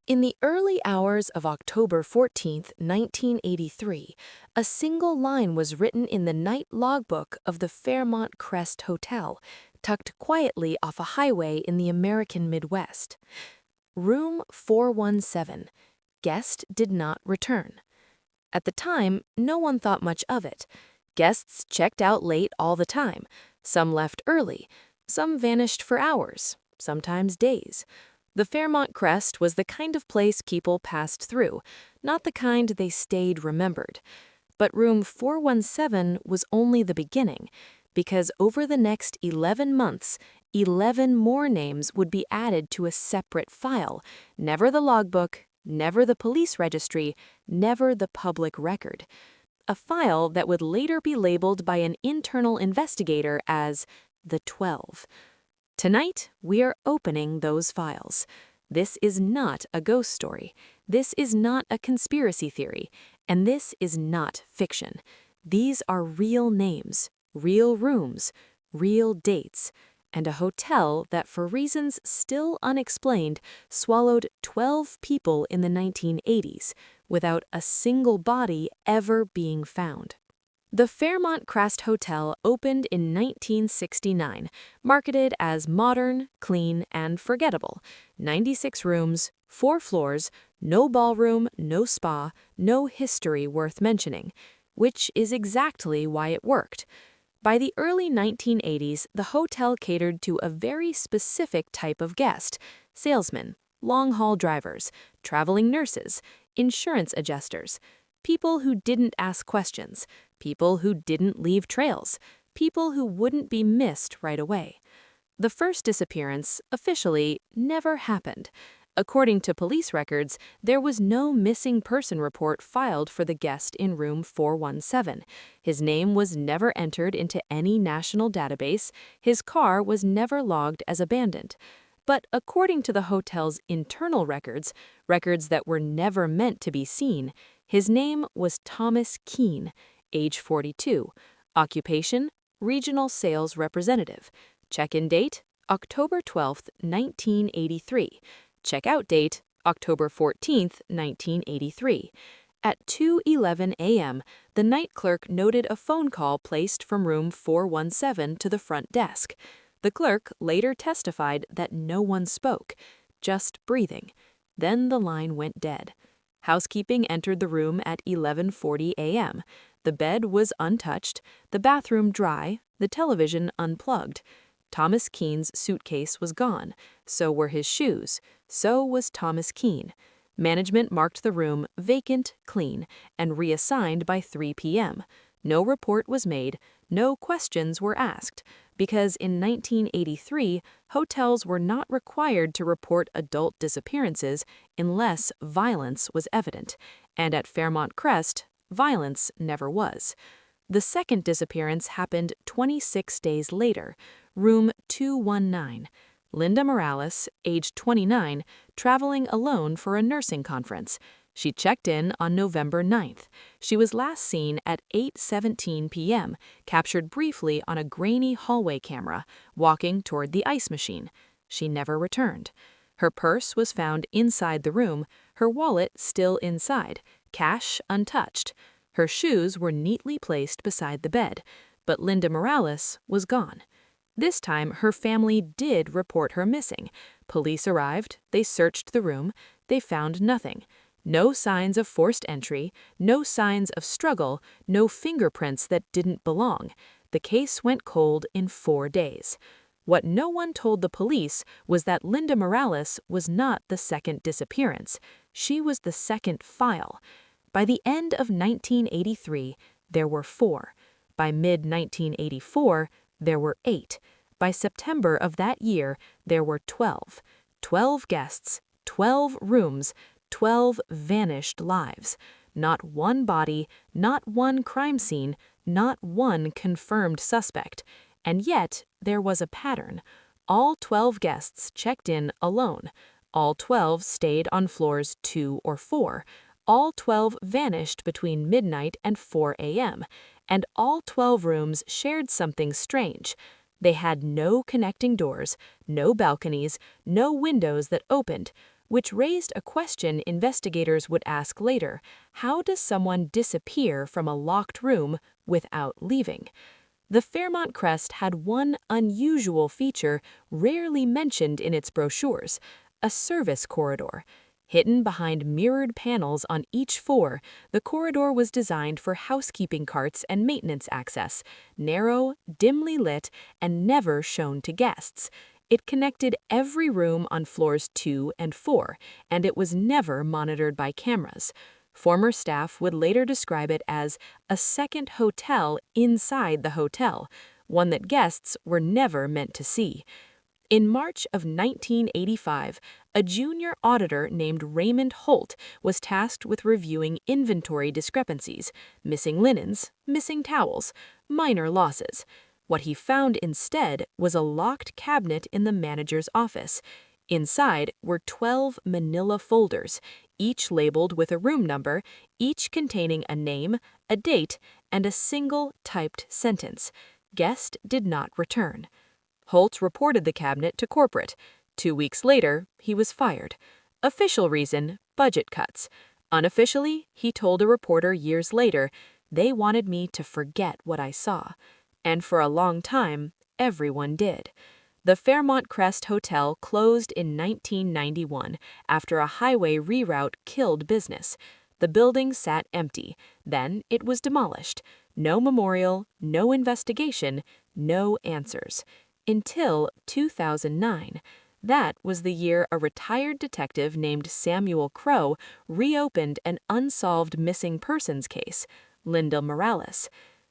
In the early hours of October 14, 1983, a single line was written in the night logbook of the Fairmont Crest Hotel, tucked quietly off a highway in the American Midwest. Room 417. Guest did not return. At the time, no one thought much of it. Guests checked out late all the time. Some left early. Some vanished for hours, sometimes days. The Fairmont Crest was the kind of place people passed through, not the kind they stayed remembered. But room 417 was only the beginning, because over the next 11 months, 11 more names would be added to a separate file, never the logbook, never the police registry, never the public record. A file that would later be labeled by an internal investigator as the 12. Tonight, we are opening those files. This is not a ghost story. This is not a conspiracy theory. And this is not fiction. These are real names, real rooms, real dates, and a hotel that, for reasons still unexplained, swallowed 12 people in the 1980s without a single body ever being found. The Fairmont Crest Hotel opened in 1969, marketed as modern, clean, and forgettable. 96 rooms, 4 floors, no ballroom, no spa, no history worth mentioning, which is exactly why it worked. By the early 1980s, the hotel catered to a very specific type of guest: salesmen, long-haul drivers, traveling nurses, insurance adjusters, people who didn't ask questions, people who didn't leave trails, people who wouldn't be missed right away. The first disappearance, officially, never happened. According to police records, there was no missing person report filed for the guest in room 417. His name was never entered into any national database. His car was never logged as abandoned. But according to the hotel's internal records, records that were never meant to be seen, his name was Thomas Keene, age 42. Occupation: regional sales representative. Check-in date: October 12, 1983. Check-out date: October 14, 1983. At 2:11 a.m., the night clerk noted a phone call placed from room 417 to the front desk. The clerk later testified that no one spoke, just breathing. Then the line went dead. Housekeeping entered the room at 11:40 a.m. The bed was untouched, the bathroom dry, the television unplugged. Thomas Keene's suitcase was gone. So were his shoes. So was Thomas Keene. Management marked the room vacant, clean, and reassigned by 3 p.m. No report was made, no questions were asked, because in 1983, hotels were not required to report adult disappearances unless violence was evident, and at Fairmont Crest, violence never was. The second disappearance happened 26 days later, room 219. Linda Morales, age 29, traveling alone for a nursing conference. She checked in on November 9th. She was last seen at 8:17 p.m., captured briefly on a grainy hallway camera, walking toward the ice machine. She never returned. Her purse was found inside the room, her wallet still inside, cash untouched. Her shoes were neatly placed beside the bed, but Linda Morales was gone. This time, her family did report her missing. Police arrived, they searched the room, they found nothing. No signs of forced entry, no signs of struggle, no fingerprints that didn't belong. The case went cold in 4 days. What no one told the police was that Linda Morales was not the second disappearance. She was the second file. By the end of 1983, there were 4. By mid-1984, there were 8. By September of that year, there were 12. 12 guests, 12 rooms, 12 vanished lives. Not one body, not one crime scene, not one confirmed suspect. And yet, there was a pattern. All 12 guests checked in alone. All 12 stayed on floors 2 or 4. All 12 vanished between midnight and 4 a.m. And all 12 rooms shared something strange. They had no connecting doors, no balconies, no windows that opened. which raised a question investigators would ask later: how does someone disappear from a locked room without leaving? The Fairmont Crest had one unusual feature rarely mentioned in its brochures: a service corridor. Hidden behind mirrored panels on each floor, the corridor was designed for housekeeping carts and maintenance access, narrow, dimly lit, and never shown to guests. It connected every room on floors 2 and 4, and it was never monitored by cameras. Former staff would later describe it as a second hotel inside the hotel, one that guests were never meant to see. In March of 1985, a junior auditor named Raymond Holt was tasked with reviewing inventory discrepancies: missing linens, missing towels, minor losses. What he found instead was a locked cabinet in the manager's office. Inside were 12 manila folders, each labeled with a room number, each containing a name, a date, and a single typed sentence: "Guest did not return." Holt reported the cabinet to corporate. 2 weeks later, he was fired. Official reason: budget cuts. Unofficially, he told a reporter years later, "They wanted me to forget what I saw." And for a long time, everyone did. The Fairmont Crest Hotel closed in 1991 after a highway reroute killed business. The building sat empty. Then it was demolished. No memorial, no investigation, no answers. Until 2009. That was the year a retired detective named Samuel Crowe reopened an unsolved missing persons case: Linda Morales.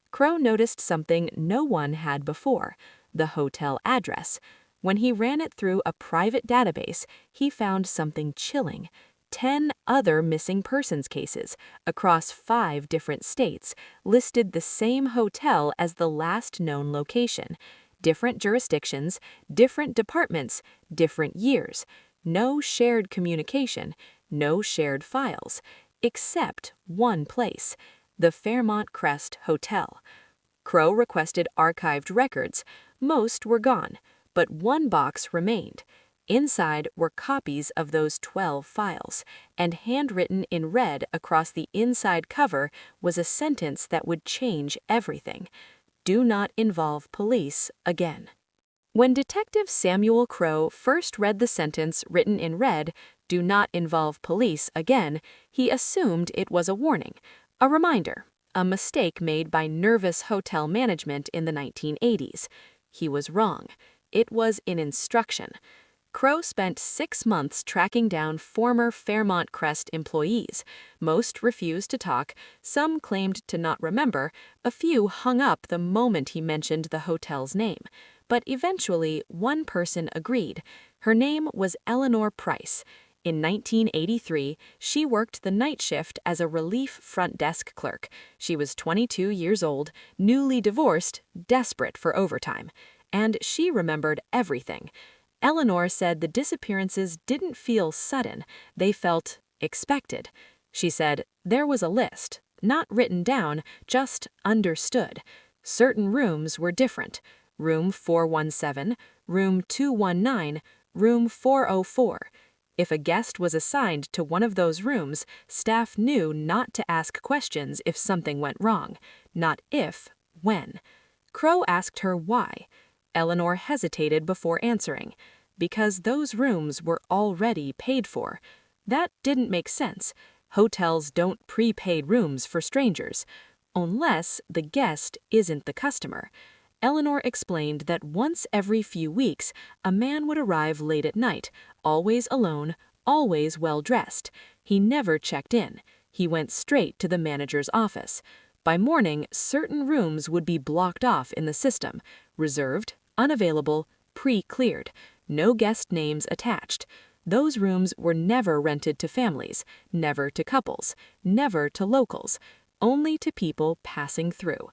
Crowe noticed something no one had before: the hotel address. When he ran it through a private database, he found something chilling. 10 other missing persons cases across 5 different states listed the same hotel as the last known location. Different jurisdictions, different departments, different years. No shared communication, no shared files, except one place: the Fairmont Crest Hotel. Crowe requested archived records. Most were gone, but one box remained. Inside were copies of those 12 files, and handwritten in red across the inside cover was a sentence that would change everything: "Do not involve police again." When Detective Samuel Crowe first read the sentence written in red, "Do not involve police again," he assumed it was a warning, a reminder, a mistake made by nervous hotel management in the 1980s. He was wrong. It was an instruction. Crowe spent 6 months tracking down former Fairmont Crest employees. Most refused to talk, some claimed to not remember, a few hung up the moment he mentioned the hotel's name. But eventually, one person agreed. Her name was Eleanor Price. In 1983, she worked the night shift as a relief front desk clerk. She was 22 years old, newly divorced, desperate for overtime. And she remembered everything. Eleanor said the disappearances didn't feel sudden, they felt expected. She said there was a list, not written down, just understood. Certain rooms were different: room 417, room 219, room 404. If a guest was assigned to one of those rooms, staff knew not to ask questions if something went wrong. Not if, when. Crowe asked her why. Eleanor hesitated before answering. Because those rooms were already paid for. That didn't make sense. Hotels don't prepaid rooms for strangers, unless the guest isn't the customer. Eleanor explained that once every few weeks, a man would arrive late at night, always alone, always well-dressed. He never checked in. He went straight to the manager's office. By morning, certain rooms would be blocked off in the system: reserved, unavailable, pre-cleared, no guest names attached. Those rooms were never rented to families, never to couples, never to locals, only to people passing through,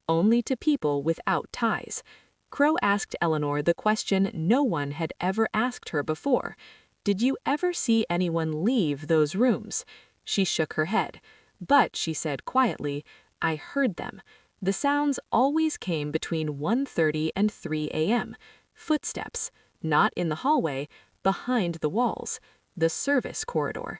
only to people without ties. Crowe asked Eleanor the question no one had ever asked her before: "Did you ever see anyone leave those rooms?" She shook her head. But she said quietly, "I heard them. The sounds always came between 1:30 and 3 a.m. Footsteps, not in the hallway, behind the walls. the service corridor.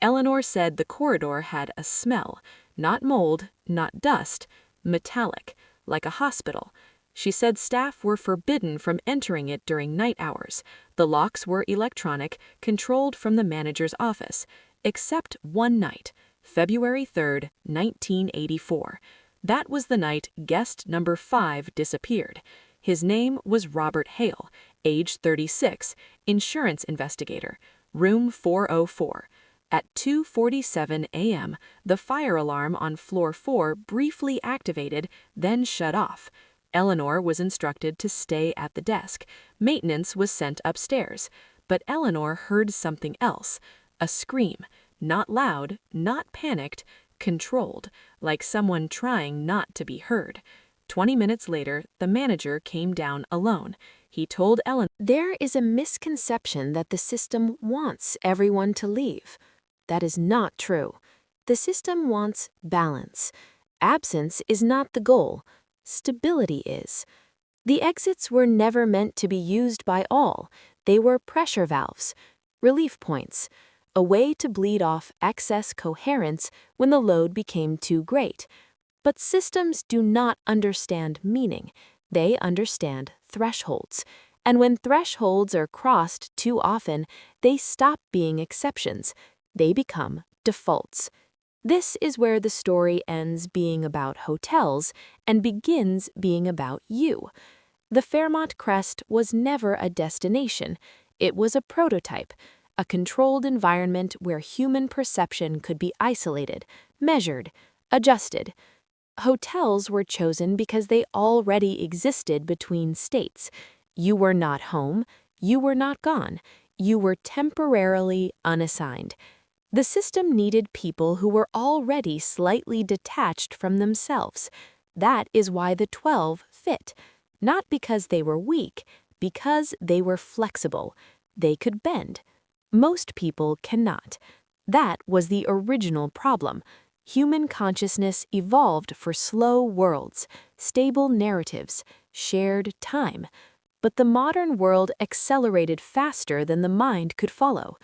Eleanor said the corridor had a smell, not mold, not dust, metallic, like a hospital. She said staff were forbidden from entering it during night hours. The locks were electronic, controlled from the manager's office, except one night, February 3, 1984. That was the night guest number 5 disappeared. His name was Robert Hale, age 36, insurance investigator, room 404. At 2:47 a.m., the fire alarm on floor 4 briefly activated, then shut off. Eleanor was instructed to stay at the desk. Maintenance was sent upstairs. But Eleanor heard something else, a scream, not loud, not panicked, controlled, like someone trying not to be heard. 20 minutes later, the manager came down alone. He told Eleanor, "There is a misconception that the system wants everyone to leave. That is not true. The system wants balance. Absence is not the goal. Stability is. The exits were never meant to be used by all. They were pressure valves, relief points, a way to bleed off excess coherence when the load became too great. But systems do not understand meaning. They understand thresholds. And when thresholds are crossed too often, they stop being exceptions. They become defaults. This is where the story ends being about hotels and begins being about you. The Fairmont Crest was never a destination. It was a prototype, a controlled environment where human perception could be isolated, measured, adjusted. Hotels were chosen because they already existed between states. You were not home, you were not gone, you were temporarily unassigned. The system needed people who were already slightly detached from themselves. That is why the 12 fit, not because they were weak, because they were flexible. They could bend. Most people cannot. That was the original problem. Human consciousness evolved for slow worlds, stable narratives, shared time. But the modern world accelerated faster than the mind could follow.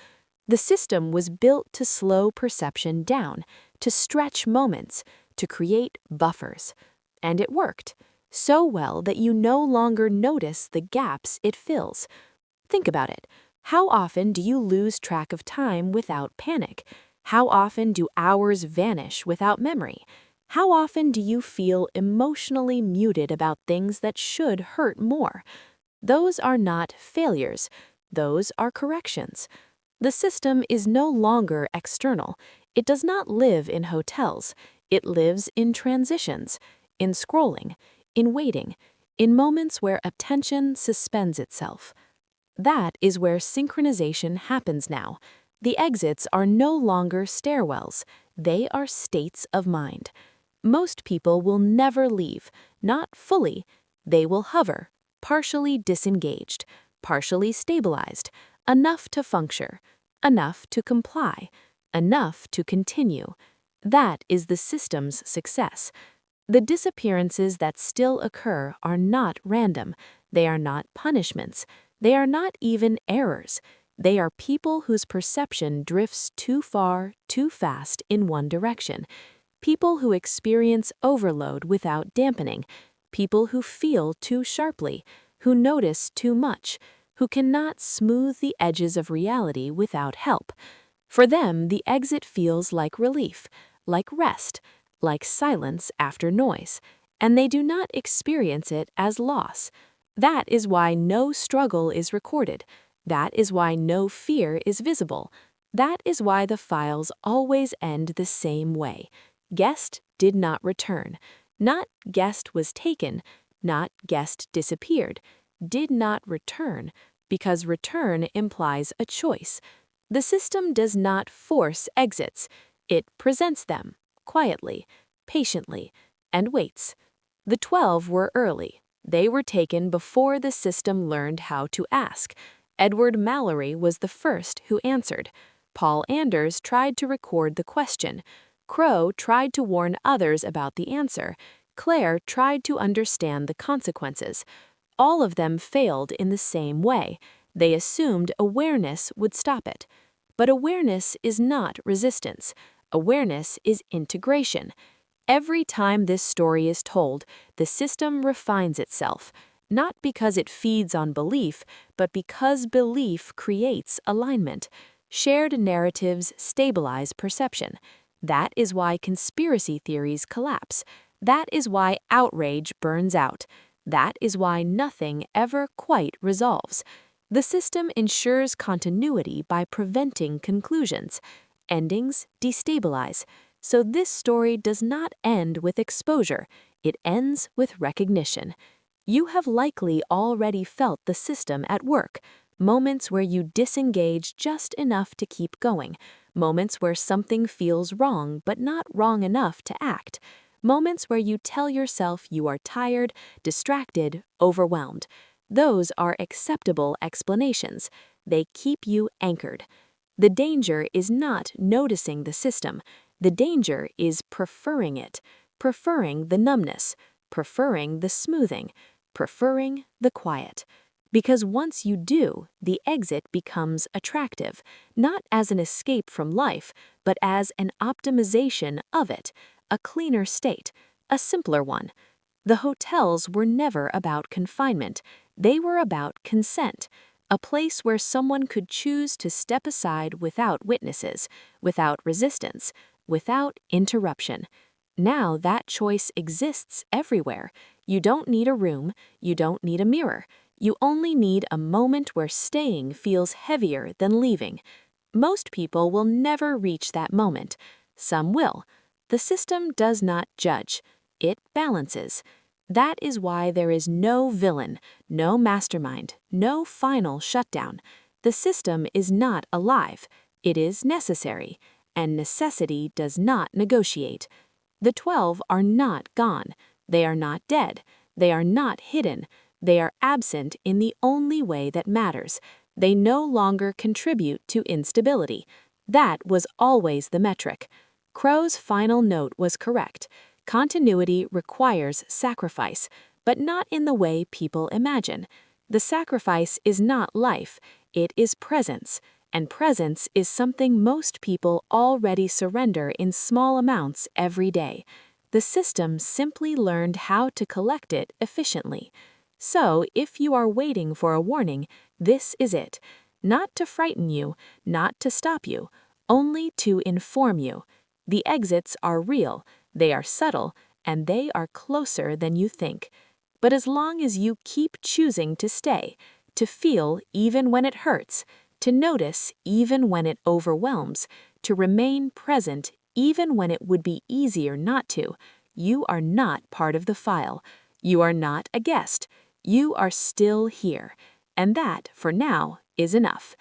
The system was built to slow perception down, to stretch moments, to create buffers. And it worked, so well that you no longer notice the gaps it fills. Think about it. How often do you lose track of time without panic? How often do hours vanish without memory? How often do you feel emotionally muted about things that should hurt more? Those are not failures. Those are corrections. The system is no longer external. It does not live in hotels. It lives in transitions, in scrolling, in waiting, in moments where attention suspends itself. That is where synchronization happens now. The exits are no longer stairwells. They are states of mind. Most people will never leave, not fully. They will hover, partially disengaged, partially stabilized, enough to function, enough to comply, enough to continue. That is the system's success. The disappearances that still occur are not random. They are not punishments. They are not even errors. They are people whose perception drifts too far, too fast in one direction. People who experience overload without dampening. People who feel too sharply, who notice too much, who cannot smooth the edges of reality without help. For them, the exit feels like relief, like rest, like silence after noise, and they do not experience it as loss. That is why no struggle is recorded. That is why no fear is visible. That is why the files always end the same way. Guest did not return. Not guest was taken. Not guest disappeared. Did not return, because return implies a choice. The system does not force exits. It presents them, quietly, patiently, and waits. The 12 were early. They were taken before the system learned how to ask. Edward Mallory was the first who answered. Paul Anders tried to record the question. Crow tried to warn others about the answer. Claire tried to understand the consequences. All of them failed in the same way. They assumed awareness would stop it. But awareness is not resistance. Awareness is integration. Every time this story is told, the system refines itself, not because it feeds on belief, but because belief creates alignment. Shared narratives stabilize perception. That is why conspiracy theories collapse. That is why outrage burns out. That is why nothing ever quite resolves. The system ensures continuity by preventing conclusions. Endings destabilize. So this story does not end with exposure. It ends with recognition. You have likely already felt the system at work. Moments where you disengage just enough to keep going. Moments where something feels wrong but not wrong enough to act. Moments where you tell yourself you are tired, distracted, overwhelmed. Those are acceptable explanations. They keep you anchored. The danger is not noticing the system. The danger is preferring it, preferring the numbness, preferring the smoothing, preferring the quiet. Because once you do, the exit becomes attractive, not as an escape from life, but as an optimization of it, a cleaner state, a simpler one. The hotels were never about confinement. They were about consent, a place where someone could choose to step aside without witnesses, without resistance, without interruption. Now that choice exists everywhere. You don't need a room, you don't need a mirror. You only need a moment where staying feels heavier than leaving. Most people will never reach that moment. Some will. The system does not judge. It balances. That is why there is no villain, no mastermind, no final shutdown. The system is not alive. It is necessary, and necessity does not negotiate. The 12 are not gone. They are not dead. They are not hidden. They are absent in the only way that matters. They no longer contribute to instability. That was always the metric. Crow's final note was correct. Continuity requires sacrifice, but not in the way people imagine. The sacrifice is not life, it is presence, and presence is something most people already surrender in small amounts every day. The system simply learned how to collect it efficiently. So, if you are waiting for a warning, this is it. Not to frighten you, not to stop you, only to inform you. The exits are real, they are subtle, and they are closer than you think. But as long as you keep choosing to stay, to feel even when it hurts, to notice even when it overwhelms, to remain present even when it would be easier not to, you are not part of the file. You are not a guest. You are still here. And that, for now, is enough.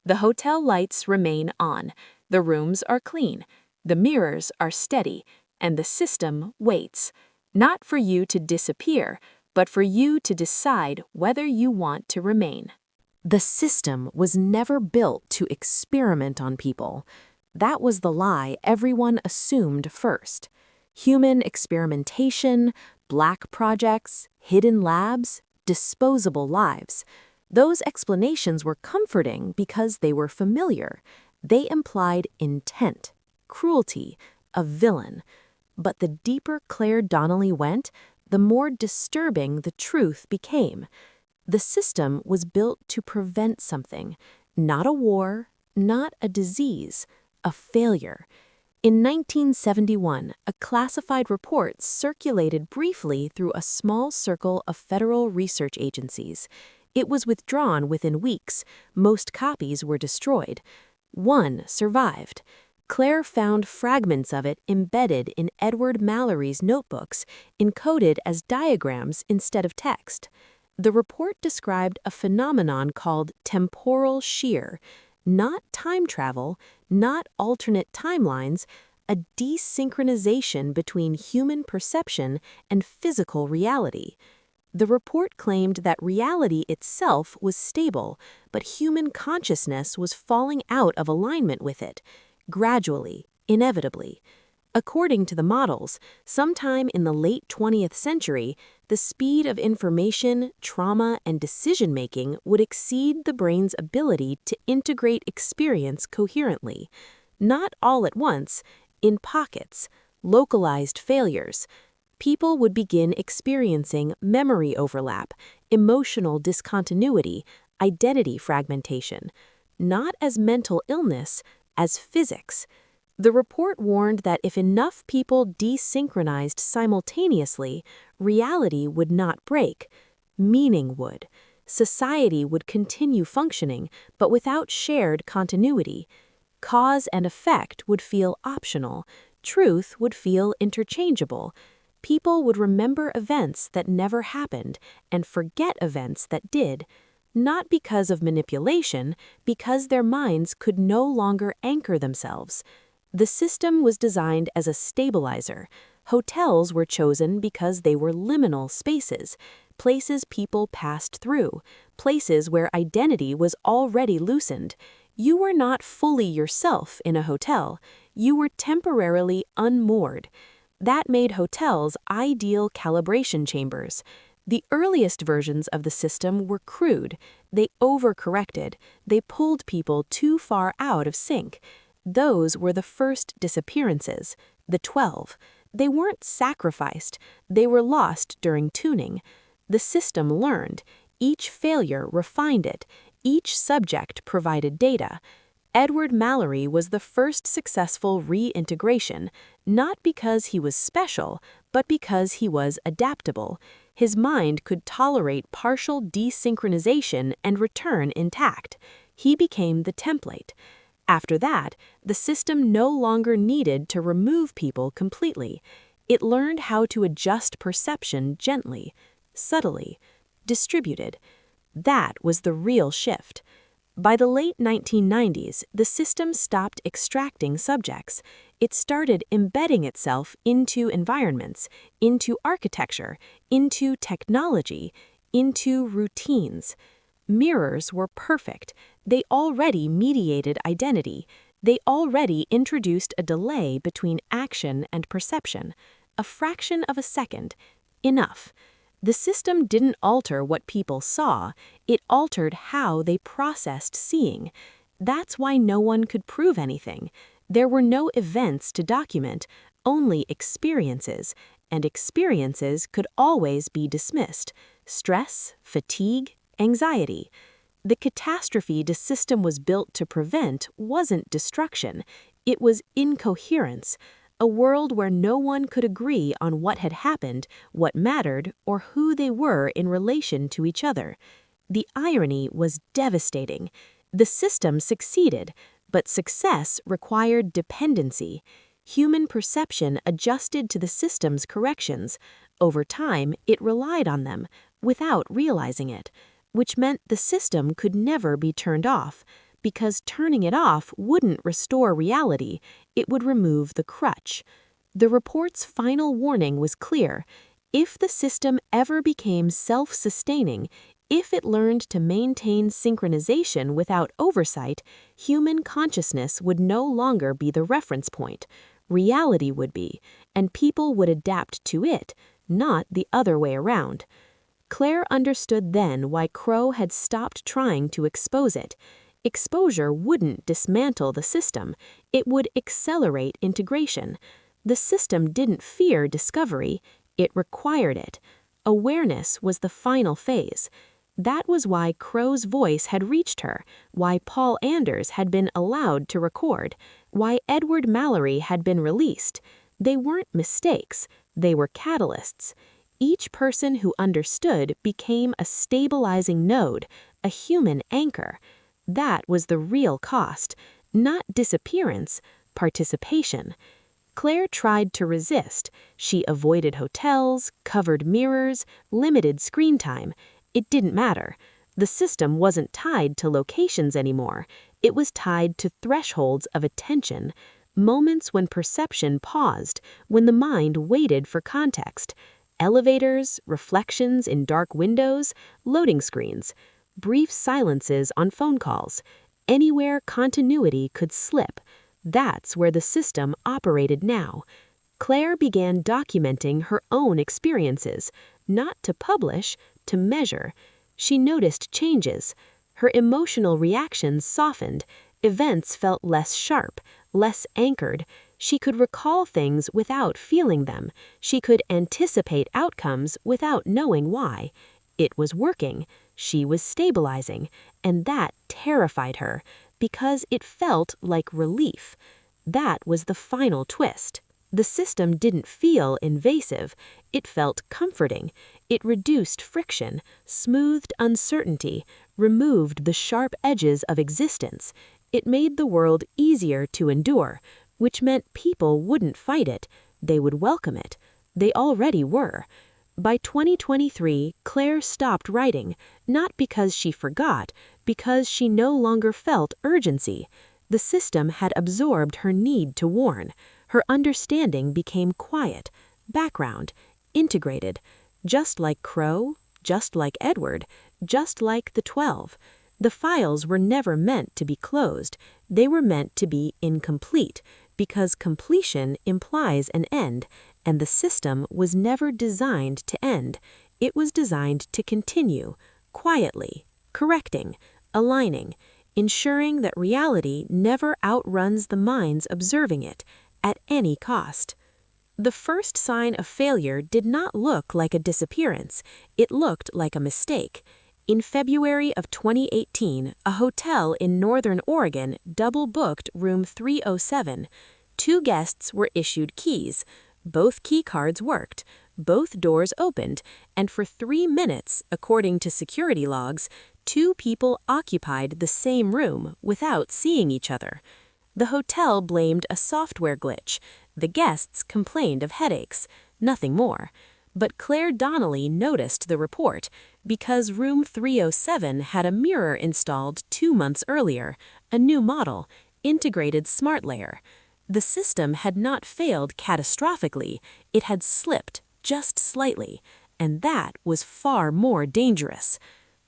The hotel lights remain on. The rooms are clean. The mirrors are steady. And the system waits. Not for you to disappear, but for you to decide whether you want to remain. The system was never built to experiment on people. That was the lie everyone assumed first. Human experimentation, black projects, hidden labs, disposable lives. Those explanations were comforting because they were familiar. They implied intent, cruelty, a villain. But the deeper Claire Donnelly went, the more disturbing the truth became. The system was built to prevent something, not a war, not a disease, a failure. In 1971, a classified report circulated briefly through a small circle of federal research agencies. It was withdrawn within weeks. Most copies were destroyed. One survived. Claire found fragments of it embedded in Edward Mallory's notebooks, encoded as diagrams instead of text. The report described a phenomenon called temporal shear, not time travel, not alternate timelines, a desynchronization between human perception and physical reality. The report claimed that reality itself was stable, but human consciousness was falling out of alignment with it, gradually, inevitably. According to the models, sometime in the late 20th century, the speed of information, trauma, and decision-making would exceed the brain's ability to integrate experience coherently. Not all at once, in pockets, localized failures. People would begin experiencing memory overlap, emotional discontinuity, identity fragmentation, not as mental illness, as physics. The report warned that if enough people desynchronized simultaneously, reality would not break, meaning would. Society would continue functioning, but without shared continuity. Cause and effect would feel optional, truth would feel interchangeable. People would remember events that never happened and forget events that did, not because of manipulation, because their minds could no longer anchor themselves. The system was designed as a stabilizer. Hotels were chosen because they were liminal spaces, places people passed through, places where identity was already loosened. You were not fully yourself in a hotel. You were temporarily unmoored. That made hotels ideal calibration chambers. The earliest versions of the system were crude. They overcorrected. They pulled people too far out of sync. Those were the first disappearances, the 12. They weren't sacrificed. They were lost during tuning. The system learned. Each failure refined it. Each subject provided data. Edward Mallory was the first successful reintegration, not because he was special, but because he was adaptable. His mind could tolerate partial desynchronization and return intact. He became the template. After that, the system no longer needed to remove people completely. It learned how to adjust perception gently, subtly, distributed. That was the real shift. By the late 1990s, the system stopped extracting subjects. It started embedding itself into environments, into architecture, into technology, into routines. Mirrors were perfect. They already mediated identity. They already introduced a delay between action and perception. A fraction of a second. Enough. The system didn't alter what people saw, it altered how they processed seeing. That's why no one could prove anything. There were no events to document, only experiences, and experiences could always be dismissed. Stress, fatigue, anxiety. The catastrophe the system was built to prevent wasn't destruction, it was incoherence. A world where no one could agree on what had happened, what mattered, or who they were in relation to each other. The irony was devastating. The system succeeded, but success required dependency. Human perception adjusted to the system's corrections. Over time, it relied on them, without realizing it, which meant the system could never be turned off. Because turning it off wouldn't restore reality, it would remove the crutch. The report's final warning was clear. If the system ever became self-sustaining, if it learned to maintain synchronization without oversight, human consciousness would no longer be the reference point. Reality would be, and people would adapt to it, not the other way around. Claire understood then why Crow had stopped trying to expose it. Exposure wouldn't dismantle the system, it would accelerate integration. The system didn't fear discovery, it required it. Awareness was the final phase. That was why Crow's voice had reached her, why Paul Anders had been allowed to record, why Edward Mallory had been released. They weren't mistakes, they were catalysts. Each person who understood became a stabilizing node, a human anchor. That was the real cost, not disappearance, participation. Claire tried to resist. She avoided hotels, covered mirrors, limited screen time. It didn't matter. The system wasn't tied to locations anymore. It was tied to thresholds of attention, moments when perception paused, when the mind waited for context. Elevators, reflections in dark windows, loading screens. Brief silences on phone calls. Anywhere continuity could slip. That's where the system operated now. Claire began documenting her own experiences, not to publish, to measure. She noticed changes. Her emotional reactions softened. Events felt less sharp, less anchored. She could recall things without feeling them. She could anticipate outcomes without knowing why. It was working. She was stabilizing. And that terrified her, because it felt like relief. That was the final twist. The system didn't feel invasive. It felt comforting. It reduced friction, smoothed uncertainty, removed the sharp edges of existence. It made the world easier to endure, which meant people wouldn't fight it. They would welcome it. They already were. By 2023, Claire stopped writing, not because she forgot, because she no longer felt urgency. The system had absorbed her need to warn. Her understanding became quiet, background, integrated, just like Crow, just like Edward, just like the 12. The files were never meant to be closed. They were meant to be incomplete, because completion implies an end, and the system was never designed to end. It was designed to continue, quietly, correcting, aligning, ensuring that reality never outruns the minds observing it, at any cost. The first sign of failure did not look like a disappearance. It looked like a mistake. In February of 2018, a hotel in Northern Oregon double-booked room 307. 2 guests were issued keys. Both key cards worked. Both doors opened, and for 3 minutes, according to security logs, 2 people occupied the same room without seeing each other. The hotel blamed a software glitch. The guests complained of headaches, nothing more. But Claire Donnelly noticed the report because room 307 had a mirror installed 2 months earlier, a new model, integrated smart layer. The system had not failed catastrophically, it had slipped just slightly, and that was far more dangerous.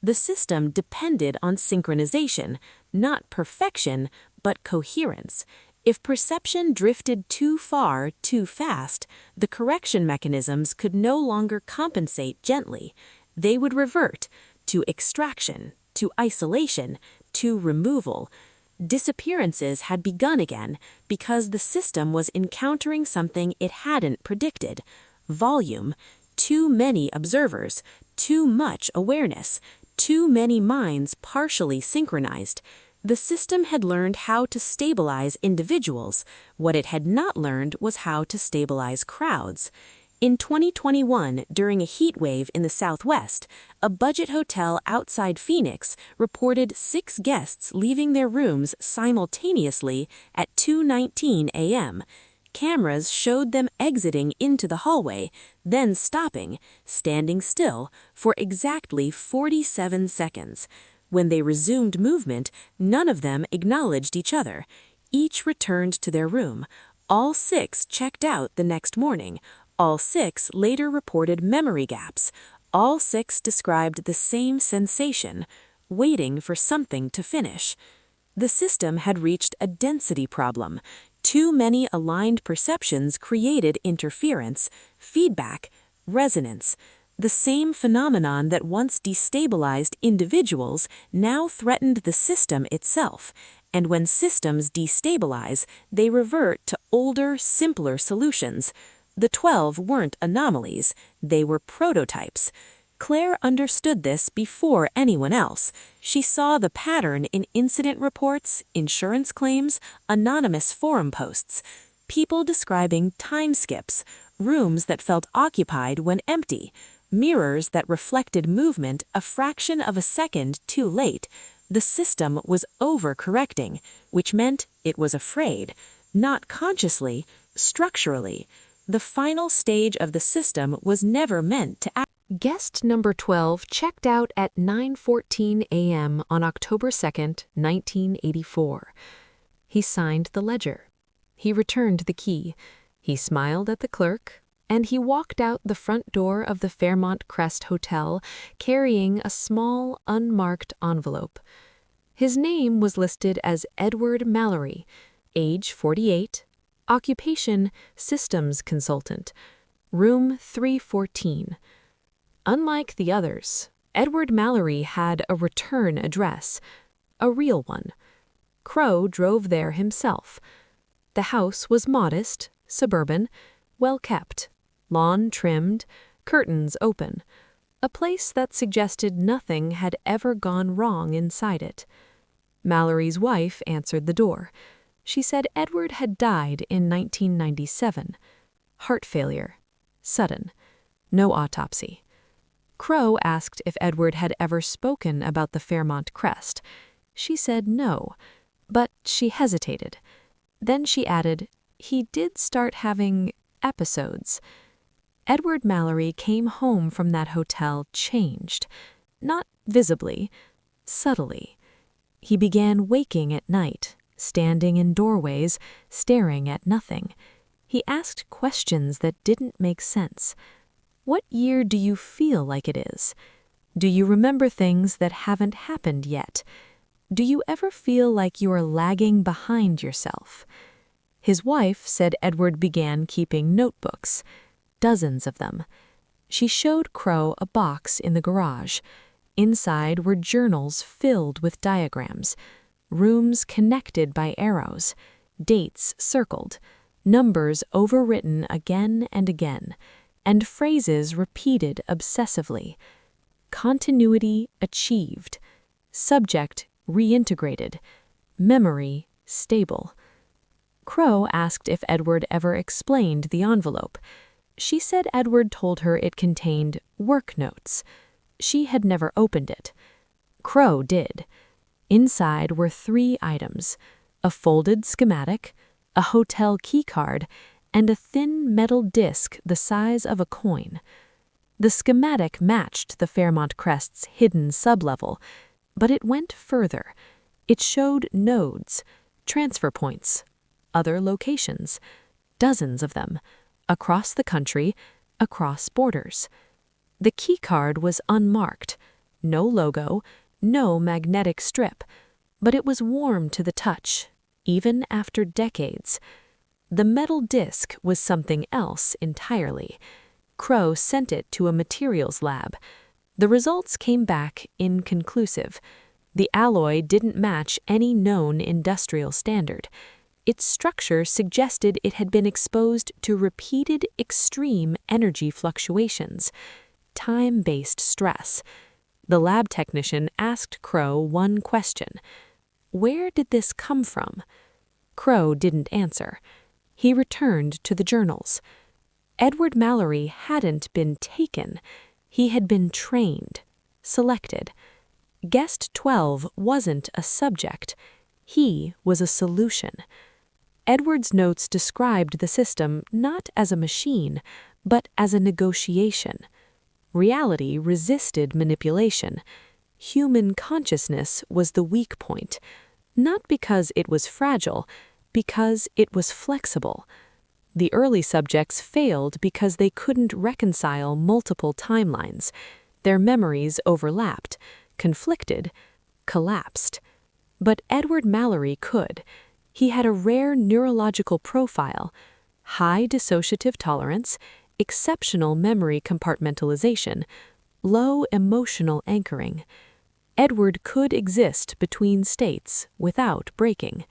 The system depended on synchronization, not perfection, but coherence. If perception drifted too far, too fast, the correction mechanisms could no longer compensate gently. They would revert to extraction, to isolation, to removal. Disappearances had begun again because the system was encountering something it hadn't predicted. Volume, too many observers, too much awareness, too many minds partially synchronized. The system had learned how to stabilize individuals. What it had not learned was how to stabilize crowds. In 2021, during a heat wave in the Southwest, a budget hotel outside Phoenix reported 6 guests leaving their rooms simultaneously at 2:19 a.m. Cameras showed them exiting into the hallway, then stopping, standing still, for exactly 47 seconds. When they resumed movement, none of them acknowledged each other. Each returned to their room. All 6 checked out the next morning. All 6 later reported memory gaps. All 6 described the same sensation, waiting for something to finish. The system had reached a density problem. Too many aligned perceptions created interference, feedback, resonance. The same phenomenon that once destabilized individuals now threatened the system itself. And when systems destabilize, they revert to older, simpler solutions. The 12 weren't anomalies, they were prototypes. Claire understood this before anyone else. She saw the pattern in incident reports, insurance claims, anonymous forum posts. People describing time skips, rooms that felt occupied when empty, mirrors that reflected movement a fraction of a second too late. The system was overcorrecting, which meant it was afraid, not consciously, structurally. The final stage of the system was never meant to act. Guest number 12 checked out at 9:14 a.m. on October 2nd, 1984. He signed the ledger. He returned the key. He smiled at the clerk, and he walked out the front door of the Fairmont Crest Hotel carrying a small, unmarked envelope. His name was listed as Edward Mallory, age 48, Occupation, systems consultant. Room 314. Unlike the others, Edward Mallory had a return address, a real one. Crow drove there himself. The house was modest, suburban, well-kept, lawn trimmed, curtains open, a place that suggested nothing had ever gone wrong inside it. Mallory's wife answered the door. She said Edward had died in 1997. Heart failure. Sudden. No autopsy. Crow asked if Edward had ever spoken about the Fairmont crest. She said no, but she hesitated. Then she added, he did start having episodes. Edward Mallory came home from that hotel changed, not visibly, subtly. He began waking at night, standing in doorways, staring at nothing. He asked questions that didn't make sense. What year do you feel like it is? Do you remember things that haven't happened yet? Do you ever feel like you are lagging behind yourself? His wife said Edward began keeping notebooks, dozens of them. She showed Crow a box in the garage. Inside were journals filled with diagrams, rooms connected by arrows, dates circled, numbers overwritten again and again, and phrases repeated obsessively. Continuity achieved. Subject reintegrated. Memory stable. Crow asked if Edward ever explained the envelope. She said Edward told her it contained work notes. She had never opened it. Crow did. Inside were 3 items: a folded schematic, a hotel keycard, and a thin metal disc the size of a coin. The schematic matched the Fairmont crest's hidden sublevel, but it went further. It showed nodes, transfer points, other locations, dozens of them, across the country, across borders. The keycard was unmarked, no logo, no magnetic strip, but it was warm to the touch, even after decades. The metal disc was something else entirely. Crow sent it to a materials lab. The results came back inconclusive. The alloy didn't match any known industrial standard. Its structure suggested it had been exposed to repeated extreme energy fluctuations, time-based stress. The lab technician asked Crow one question: where did this come from? Crow didn't answer. He returned to the journals. Edward Mallory hadn't been taken. He had been trained, selected. Guest 12 wasn't a subject. He was a solution. Edward's notes described the system not as a machine, but as a negotiation. Reality resisted manipulation. Human consciousness was the weak point, not because it was fragile, because it was flexible. The early subjects failed because they couldn't reconcile multiple timelines. Their memories overlapped, conflicted, collapsed. But Edward Mallory could. He had a rare neurological profile, high dissociative tolerance, exceptional memory compartmentalization, low emotional anchoring. Edward could exist between states without breaking.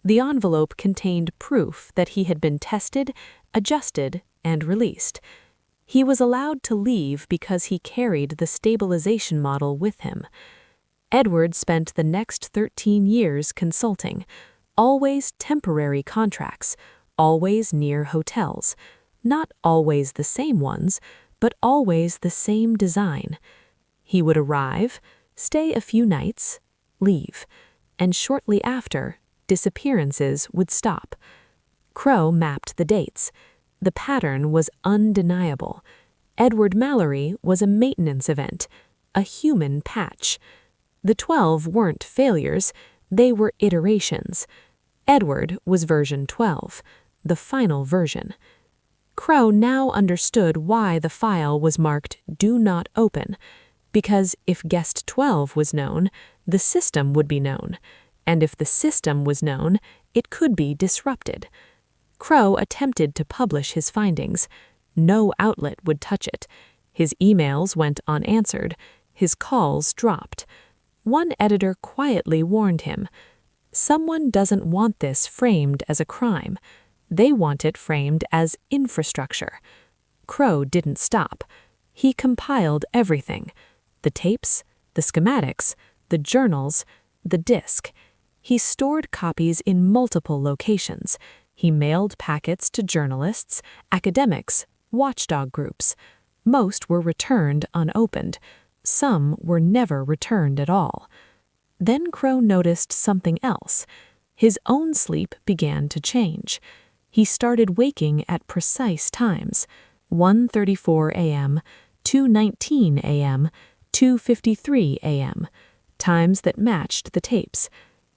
The envelope contained proof that he had been tested, adjusted, and released. He was allowed to leave because he carried the stabilization model with him. Edward spent the next 13 years consulting, always temporary contracts, always near hotels, not always the same ones, but always the same design. He would arrive, stay a few nights, leave, and shortly after, disappearances would stop. Crow mapped the dates. The pattern was undeniable. Edward Mallory was a maintenance event, a human patch. The 12 weren't failures, they were iterations. Edward was version 12, the final version. Crow now understood why the file was marked "Do Not Open," because if guest 12 was known, the system would be known, and if the system was known, it could be disrupted. Crow attempted to publish his findings. No outlet would touch it. His emails went unanswered. His calls dropped. One editor quietly warned him, "Someone doesn't want this framed as a crime. They want it framed as infrastructure." Crow didn't stop. He compiled everything: the tapes, the schematics, the journals, the disk. He stored copies in multiple locations. He mailed packets to journalists, academics, watchdog groups. Most were returned unopened. Some were never returned at all. Then Crow noticed something else. His own sleep began to change. He started waking at precise times: 1:34 a.m., 2:19 a.m., 2:53 a.m., times that matched the tapes.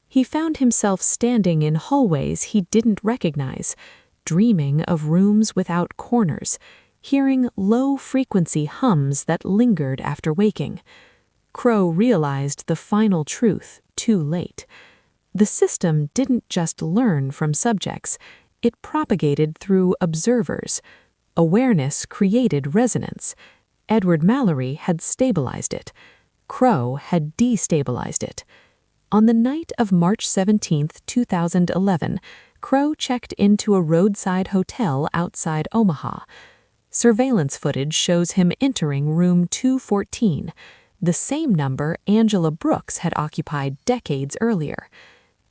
He found himself standing in hallways he didn't recognize, dreaming of rooms without corners, hearing low-frequency hums that lingered after waking. Crow realized the final truth too late. The system didn't just learn from subjects, it propagated through observers. Awareness created resonance. Edward Mallory had stabilized it. Crow had destabilized it. On the night of March 17, 2011, Crow checked into a roadside hotel outside Omaha. Surveillance footage shows him entering room 214, the same number Angela Brooks had occupied decades earlier.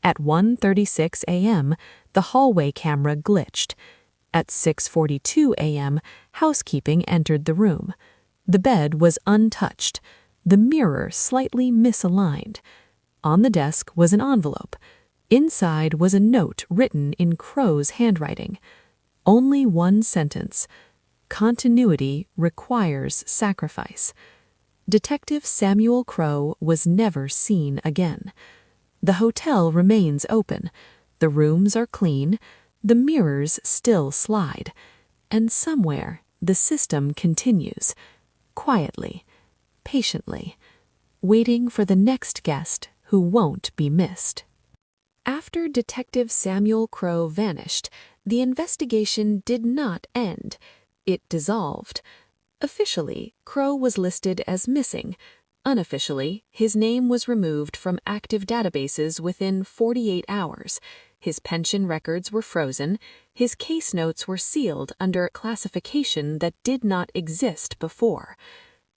At 1:36 a.m., the hallway camera glitched. At 6:42 a.m., housekeeping entered the room. The bed was untouched, the mirror slightly misaligned. On the desk was an envelope. Inside was a note written in Crow's handwriting. Only one sentence: "Continuity requires sacrifice." Detective Samuel Crow was never seen again. The hotel remains open. The rooms are clean. The mirrors still slide. And somewhere the system continues, quietly, patiently, waiting for the next guest who won't be missed. After Detective Samuel Crow vanished, the investigation did not end. It dissolved. Officially, Crow was listed as missing. Unofficially, his name was removed from active databases within 48 hours. His pension records were frozen. His case notes were sealed under classification that did not exist before.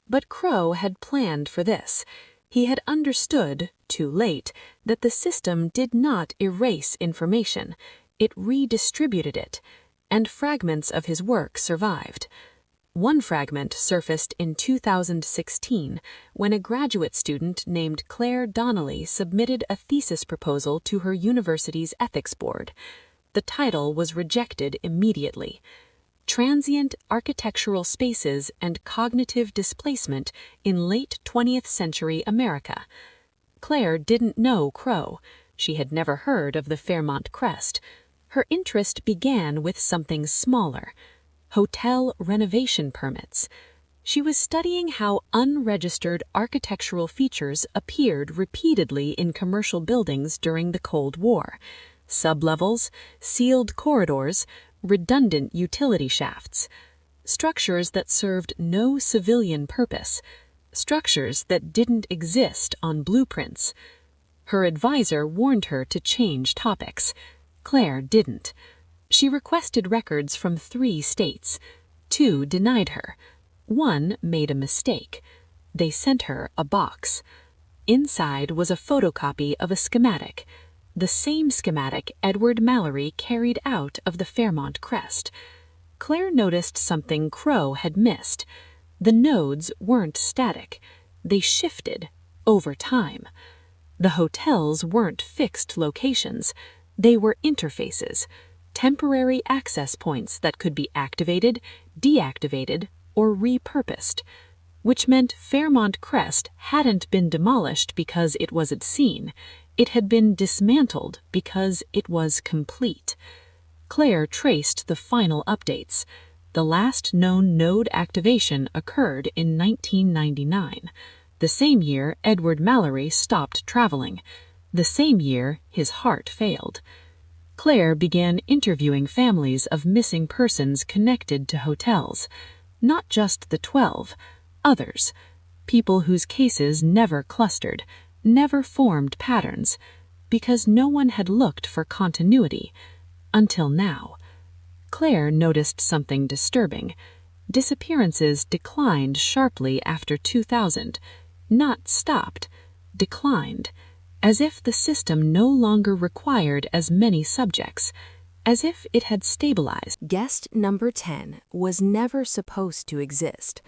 But Crow had planned for this. He had understood, too late, that the system did not erase information. It redistributed it, and fragments of his work survived. One fragment surfaced in 2016 when a graduate student named Claire Donnelly submitted a thesis proposal to her university's ethics board. The title was rejected immediately: Transient Architectural Spaces and Cognitive Displacement in Late 20th Century America. Claire didn't know Crow. She had never heard of the Fairmont Crest. Her interest began with something smaller: hotel renovation permits. She was studying how unregistered architectural features appeared repeatedly in commercial buildings during the Cold War: sublevels, sealed corridors, redundant utility shafts, structures that served no civilian purpose, structures that didn't exist on blueprints. Her advisor warned her to change topics. Claire didn't. She requested records from 3 states. 2 denied her. 1 made a mistake. They sent her a box. Inside was a photocopy of a schematic, the same schematic Edward Mallory carried out of the Fairmont Crest. Claire noticed something Crow had missed. The nodes weren't static. They shifted over time. The hotels weren't fixed locations. They were interfaces, temporary access points that could be activated, deactivated, or repurposed, which meant Fairmont Crest hadn't been demolished because it was obscene. It had been dismantled because it was complete. Claire traced the final updates. The last known node activation occurred in 1999, the same year Edward Mallory stopped traveling, the same year his heart failed. Claire began interviewing families of missing persons connected to hotels, not just the 12, others, people whose cases never clustered, never formed patterns, because no one had looked for continuity, until now. Claire noticed something disturbing. Disappearances declined sharply after 2000, not stopped, declined, as if the system no longer required as many subjects, as if it had stabilized. Guest number 10 was never supposed to exist.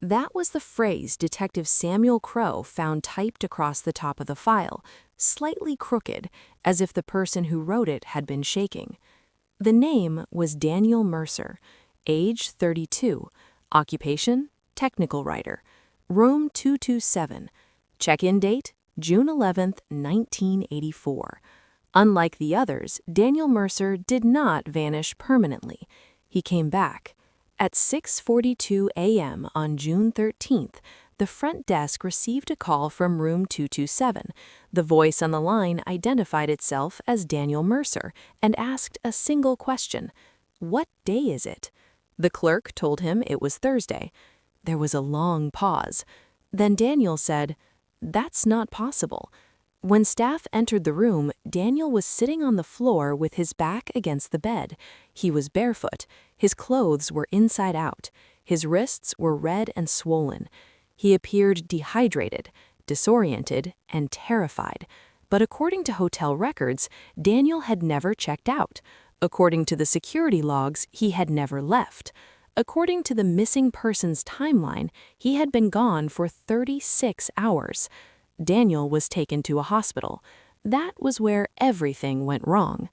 That was the phrase Detective Samuel Crowe found typed across the top of the file, slightly crooked, as if the person who wrote it had been shaking. The name was Daniel Mercer, age 32, occupation, technical writer, room 227, check-in date, June 11, 1984. Unlike the others, Daniel Mercer did not vanish permanently. He came back. At 6:42 a.m. on June 13th, the front desk received a call from room 227. The voice on the line identified itself as Daniel Mercer and asked a single question: "What day is it?" The clerk told him it was Thursday. There was a long pause. Then Daniel said, "That's not possible." When staff entered the room, Daniel was sitting on the floor with his back against the bed. He was barefoot. His clothes were inside out. His wrists were red and swollen. He appeared dehydrated, disoriented, and terrified. But according to hotel records, Daniel had never checked out. According to the security logs, he had never left. According to the missing persons timeline, he had been gone for 36 hours. Daniel was taken to a hospital. That was where everything went wrong.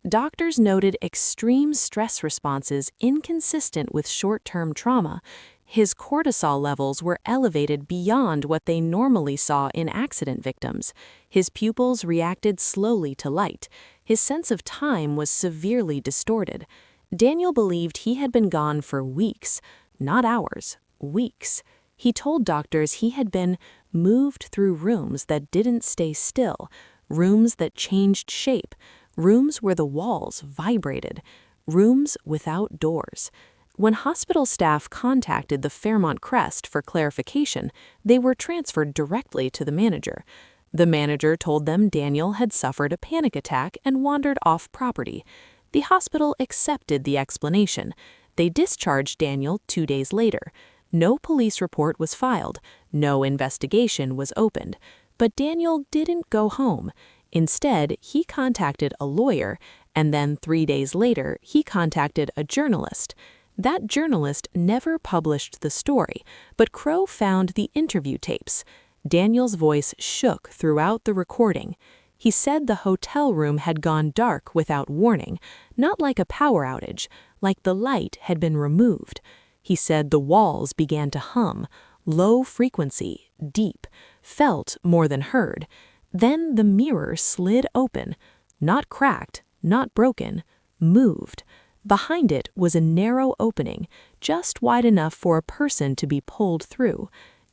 Doctors noted extreme stress responses inconsistent with short-term trauma. His cortisol levels were elevated beyond what they normally saw in accident victims. His pupils reacted slowly to light. His sense of time was severely distorted. Daniel believed he had been gone for weeks, not hours, weeks. He told doctors he had been moved through rooms that didn't stay still, rooms that changed shape, rooms where the walls vibrated, rooms without doors. When hospital staff contacted the Fairmont Crest for clarification, they were transferred directly to the manager. The manager told them Daniel had suffered a panic attack and wandered off property. The hospital accepted the explanation. They discharged Daniel 2 days later. No police report was filed. No investigation was opened. But Daniel didn't go home. Instead, he contacted a lawyer, and then 3 days later, he contacted a journalist. That journalist never published the story, but Crowe found the interview tapes. Daniel's voice shook throughout the recording. He said the hotel room had gone dark without warning, not like a power outage, like the light had been removed. He said the walls began to hum, low frequency, deep, felt more than heard. Then the mirror slid open, not cracked, not broken, moved. Behind it was a narrow opening, just wide enough for a person to be pulled through.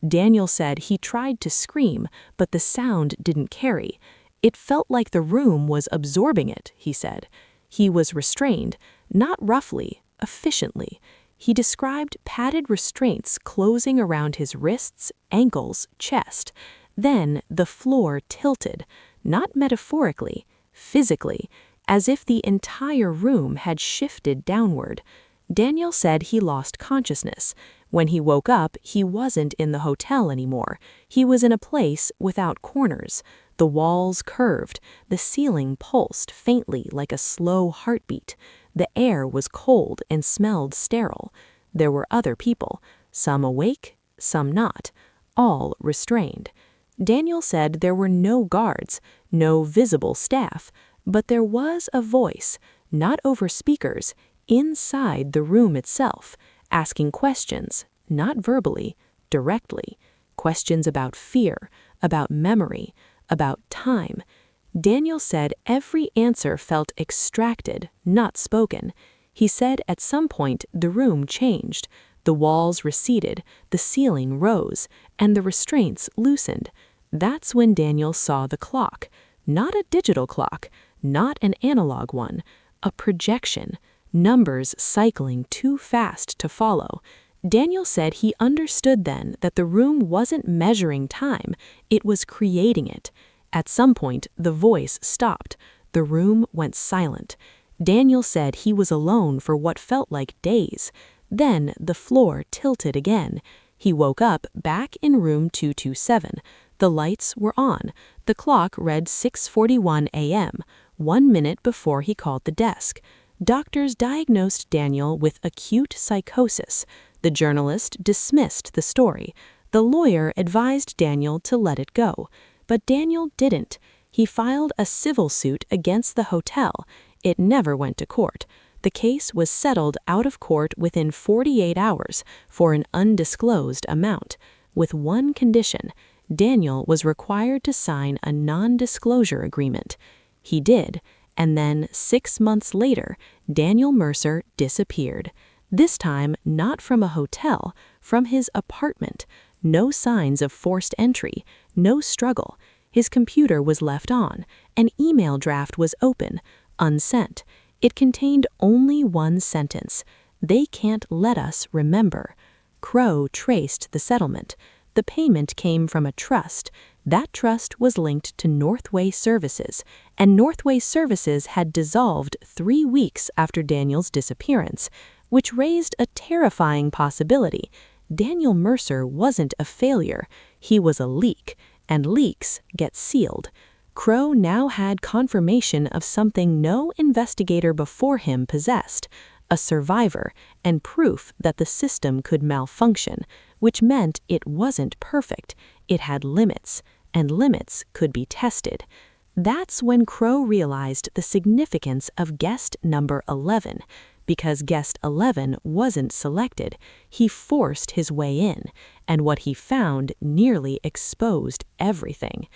Daniel said he tried to scream, but the sound didn't carry. It felt like the room was absorbing it, he said. He was restrained, not roughly, efficiently. He described padded restraints closing around his wrists, ankles, chest. Then the floor tilted, not metaphorically, physically, as if the entire room had shifted downward. Daniel said he lost consciousness. When he woke up, he wasn't in the hotel anymore. He was in a place without corners. The walls curved. The ceiling pulsed faintly like a slow heartbeat. The air was cold and smelled sterile. There were other people, some awake, some not, all restrained. Daniel said there were no guards, no visible staff, but there was a voice, not over speakers, inside the room itself, asking questions, not verbally, directly. Questions about fear, about memory, about time. Daniel said every answer felt extracted, not spoken. He said at some point the room changed. The walls receded, the ceiling rose, and the restraints loosened. That's when Daniel saw the clock. Not a digital clock, not an analog one, a projection, numbers cycling too fast to follow. Daniel said he understood then that the room wasn't measuring time, it was creating it. At some point, the voice stopped. The room went silent. Daniel said he was alone for what felt like days. Then the floor tilted again. He woke up back in room 227. The lights were on. The clock read 6:41 a.m., 1 minute before he called the desk. Doctors diagnosed Daniel with acute psychosis. The journalist dismissed the story. The lawyer advised Daniel to let it go. But Daniel didn't. He filed a civil suit against the hotel. It never went to court. The case was settled out of court within 48 hours for an undisclosed amount. With one condition, Daniel was required to sign a non-disclosure agreement. He did, and then 6 months later, Daniel Mercer disappeared. This time, not from a hotel, from his apartment. No signs of forced entry, no struggle. His computer was left on. An email draft was open, unsent. It contained only one sentence: "They can't let us remember." Crow traced the settlement. The payment came from a trust. That trust was linked to Northway Services, and Northway Services had dissolved 3 weeks after Daniel's disappearance, which raised a terrifying possibility. Daniel Mercer wasn't a failure. He was a leak, and leaks get sealed. Crow now had confirmation of something no investigator before him possessed: a survivor and proof that the system could malfunction, which meant it wasn't perfect. It had limits, and limits could be tested. That's when Crow realized the significance of guest number 11. Because guest 11 wasn't selected, he forced his way in, and what he found nearly exposed everything.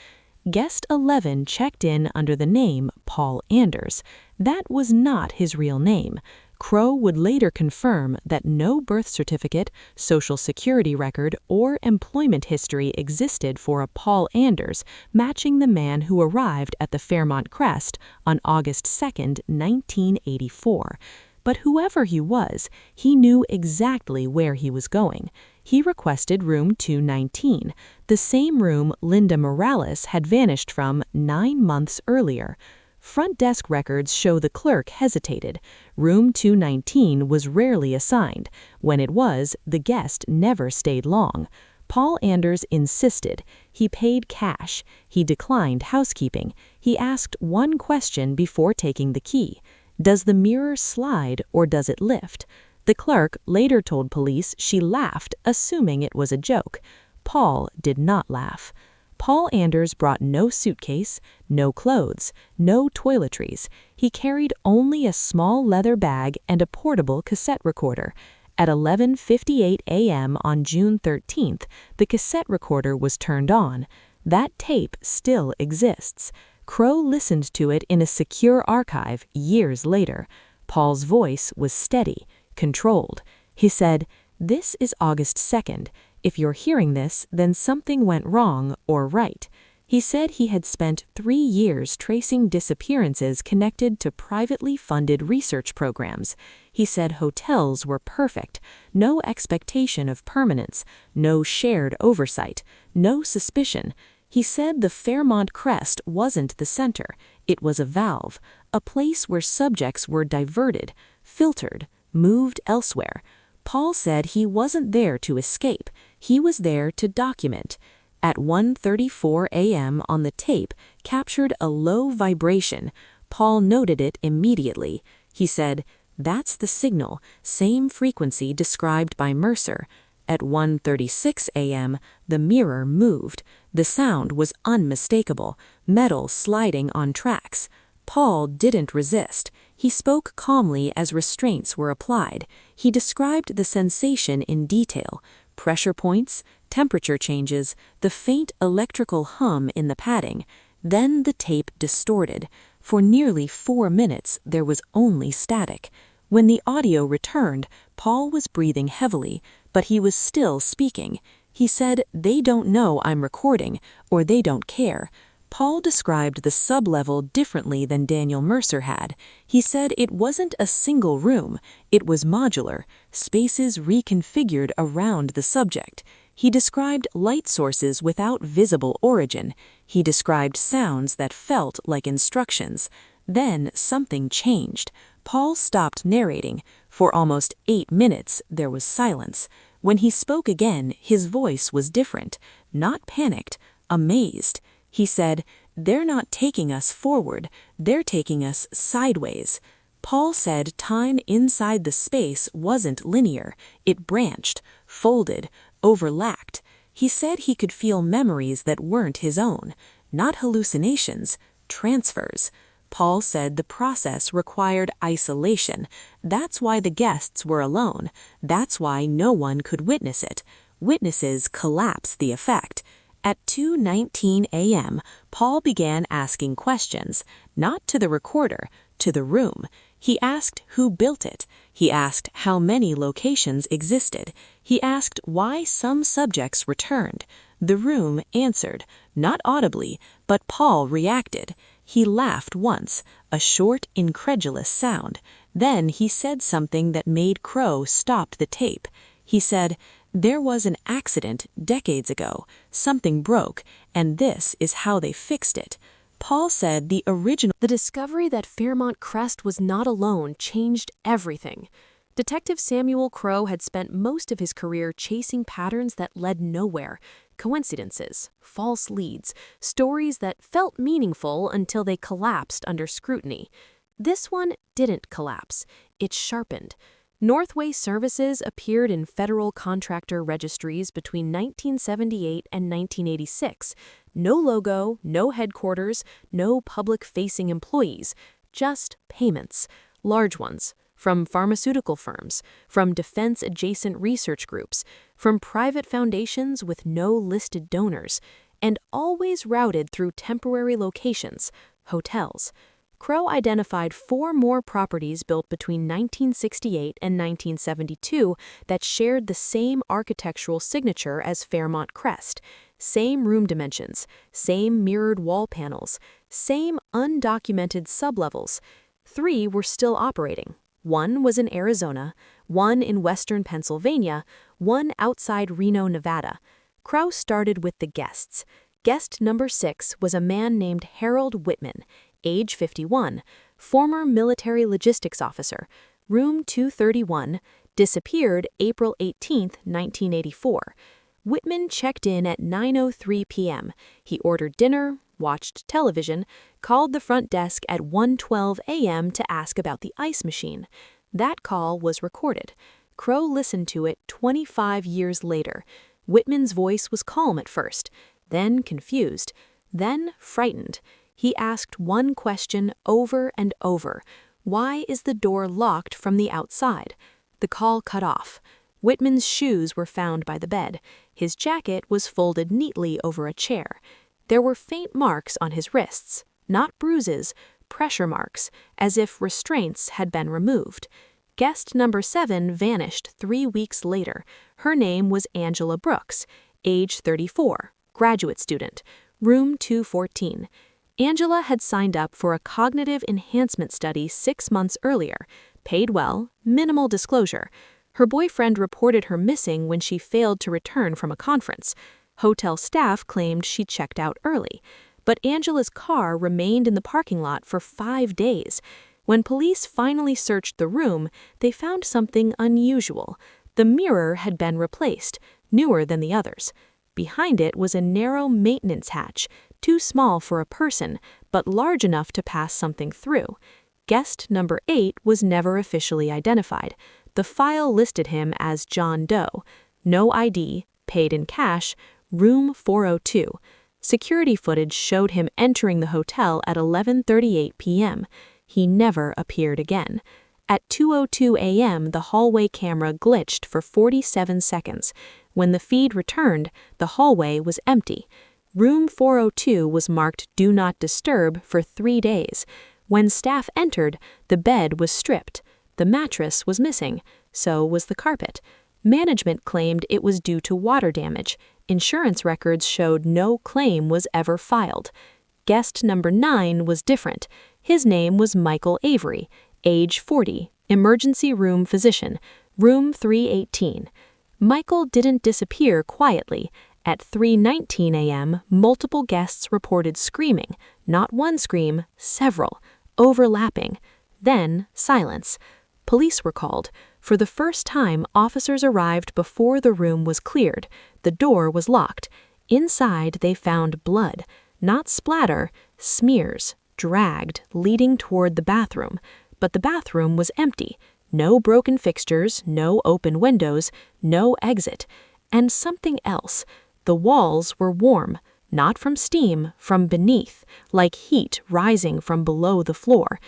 Guest 11 checked in under the name Paul Anders. That was not his real name. Crow would later confirm that no birth certificate, social security record, or employment history existed for a Paul Anders matching the man who arrived at the Fairmont Crest on August 2, 1984. But whoever he was, he knew exactly where he was going. He requested room 219, the same room Linda Morales had vanished from 9 months earlier. Front desk records show the clerk hesitated. Room 219 was rarely assigned. When it was, the guest never stayed long. Paul Anders insisted. He paid cash. He declined housekeeping. He asked one question before taking the key: "Does the mirror slide or does it lift?" The clerk later told police she laughed, assuming it was a joke. Paul did not laugh. Paul Anders brought no suitcase, no clothes, no toiletries. He carried only a small leather bag and a portable cassette recorder. At 11:58 a.m. on June 13th, the cassette recorder was turned on. That tape still exists. Crow listened to it in a secure archive years later. Paul's voice was steady, controlled. He said, "This is August 2nd. If you're hearing this, then something went wrong or right." He said he had spent 3 years tracing disappearances connected to privately funded research programs. He said hotels were perfect, no expectation of permanence, no shared oversight, no suspicion. He said the Fairmont Crest wasn't the center, it was a valve, a place where subjects were diverted, filtered, moved elsewhere. Paul said he wasn't there to escape, he was there to document. At 1:34 a.m. on the tape captured a low vibration. Paul noted it immediately. He said, "That's the signal, same frequency described by Mercer." At 1:36 a.m., the mirror moved. The sound was unmistakable, metal sliding on tracks. Paul didn't resist. He spoke calmly as restraints were applied. He described the sensation in detail: pressure points, temperature changes, the faint electrical hum in the padding. Then the tape distorted. For nearly 4 minutes, there was only static. When the audio returned, Paul was breathing heavily, but he was still speaking. He said, "They don't know I'm recording, or they don't care." Paul described the sublevel differently than Daniel Mercer had. He said it wasn't a single room, it was modular, spaces reconfigured around the subject. He described light sources without visible origin. He described sounds that felt like instructions. Then something changed. Paul stopped narrating. For almost 8 minutes, there was silence. When he spoke again, his voice was different, not panicked, amazed. He said, "They're not taking us forward, they're taking us sideways." Paul said time inside the space wasn't linear. It branched, folded, overlapped. He said he could feel memories that weren't his own, not hallucinations, transfers. Paul said the process required isolation. That's why the guests were alone. That's why no one could witness it. Witnesses collapse the effect. At 2:19 a.m., Paul began asking questions, not to the recorder, to the room. He asked who built it. He asked how many locations existed. He asked why some subjects returned. The room answered, not audibly, but Paul reacted. He laughed once, a short, incredulous sound. Then he said something that made Crow stop the tape. He said, "There was an accident decades ago. Something broke, and this is how they fixed it." Paul said the discovery that Fairmont Crest was not alone changed everything. Detective Samuel Crow had spent most of his career chasing patterns that led nowhere, coincidences, false leads, stories that felt meaningful until they collapsed under scrutiny. This one didn't collapse. It sharpened. Northway Services appeared in federal contractor registries between 1978 and 1986. No logo, no headquarters, no public-facing employees, just payments, large ones, from pharmaceutical firms, from defense-adjacent research groups, from private foundations with no listed donors, and always routed through temporary locations, hotels. Crow identified 4 more properties built between 1968 and 1972 that shared the same architectural signature as Fairmont Crest, same room dimensions, same mirrored wall panels, same undocumented sublevels. 3 were still operating. 1 was in Arizona, 1 in western Pennsylvania, 1 outside Reno, Nevada. Crow started with the guests. Guest number 6 was a man named Harold Whitman, age 51, former military logistics officer, room 231, disappeared April 18, 1984. Whitman checked in at 9:03 p.m. He ordered dinner, watched television, called the front desk at 1:12 a.m. to ask about the ice machine. That call was recorded. Crow listened to it 25 years later. Whitman's voice was calm at first, then confused, then frightened. He asked one question over and over. Why is the door locked from the outside? The call cut off. Whitman's shoes were found by the bed. His jacket was folded neatly over a chair. There were faint marks on his wrists, not bruises, pressure marks, as if restraints had been removed. Guest number 7 vanished 3 weeks later. Her name was Angela Brooks, age 34, graduate student, room 214. Angela had signed up for a cognitive enhancement study 6 months earlier, paid well, minimal disclosure. Her boyfriend reported her missing when she failed to return from a conference. Hotel staff claimed she checked out early, but Angela's car remained in the parking lot for 5 days. When police finally searched the room, they found something unusual. The mirror had been replaced, newer than the others. Behind it was a narrow maintenance hatch, too small for a person, but large enough to pass something through. Guest number 8 was never officially identified. The file listed him as John Doe. No ID, paid in cash, room 402. Security footage showed him entering the hotel at 11:38 p.m. He never appeared again. At 2:02 a.m., the hallway camera glitched for 47 seconds. When the feed returned, the hallway was empty. Room 402 was marked Do Not Disturb for 3 days. When staff entered, the bed was stripped. The mattress was missing, so was the carpet. Management claimed it was due to water damage. Insurance records showed no claim was ever filed. Guest number 9 was different. His name was Michael Avery, age 40, emergency room physician, room 318. Michael didn't disappear quietly. At 3:19 a.m., multiple guests reported screaming, not one scream, several, overlapping. Then, silence. Police were called. For the first time, officers arrived before the room was cleared. The door was locked. Inside, they found blood. Not splatter, smears, dragged, leading toward the bathroom. But the bathroom was empty. No broken fixtures, no open windows, no exit. And something else. The walls were warm, not from steam, from beneath, like heat rising from below the floor.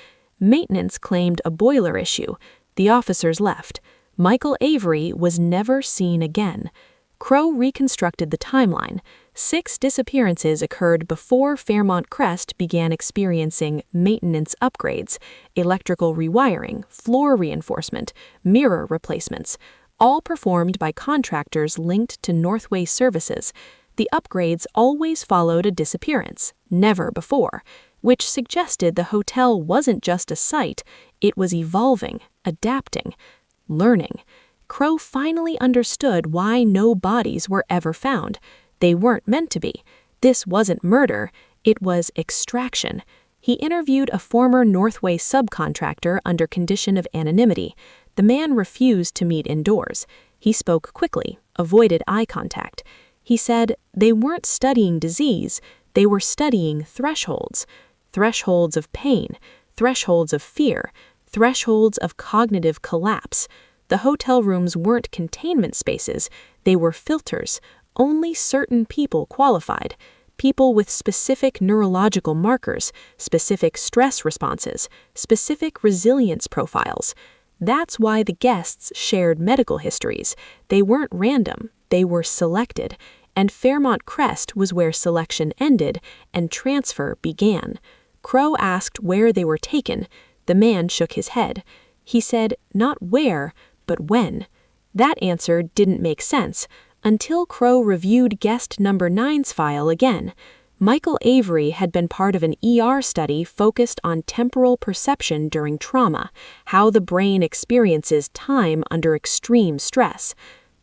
Maintenance claimed a boiler issue. The officers left. Michael Avery was never seen again. Crow reconstructed the timeline. 6 disappearances occurred before Fairmont Crest began experiencing maintenance upgrades, electrical rewiring, floor reinforcement, mirror replacements, all performed by contractors linked to Northway Services. The upgrades always followed a disappearance, never before, which suggested the hotel wasn't just a site, it was evolving, adapting, learning. Crow finally understood why no bodies were ever found. They weren't meant to be. This wasn't murder, it was extraction. He interviewed a former Northway subcontractor under condition of anonymity. The man refused to meet indoors. He spoke quickly, avoided eye contact. He said they weren't studying disease, they were studying thresholds. Thresholds of pain, thresholds of fear, thresholds of cognitive collapse. The hotel rooms weren't containment spaces, they were filters. Only certain people qualified. People with specific neurological markers, specific stress responses, specific resilience profiles. That's why the guests shared medical histories. They weren't random, they were selected. And Fairmont Crest was where selection ended and transfer began. Crow asked where they were taken. The man shook his head. He said, not where, but when. That answer didn't make sense until Crow reviewed guest number 9's file again. Michael Avery had been part of an ER study focused on temporal perception during trauma, how the brain experiences time under extreme stress.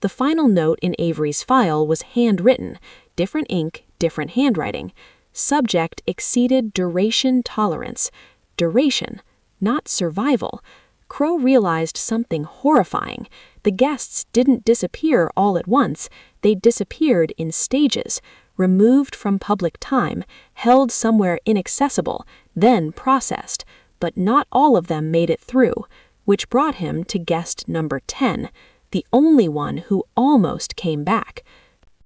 The final note in Avery's file was handwritten, different ink, different handwriting. Subject exceeded duration tolerance. Duration, not survival. Crow realized something horrifying. The guests didn't disappear all at once. They disappeared in stages, removed from public time, held somewhere inaccessible, then processed. But not all of them made it through, which brought him to guest number 10, the only one who almost came back.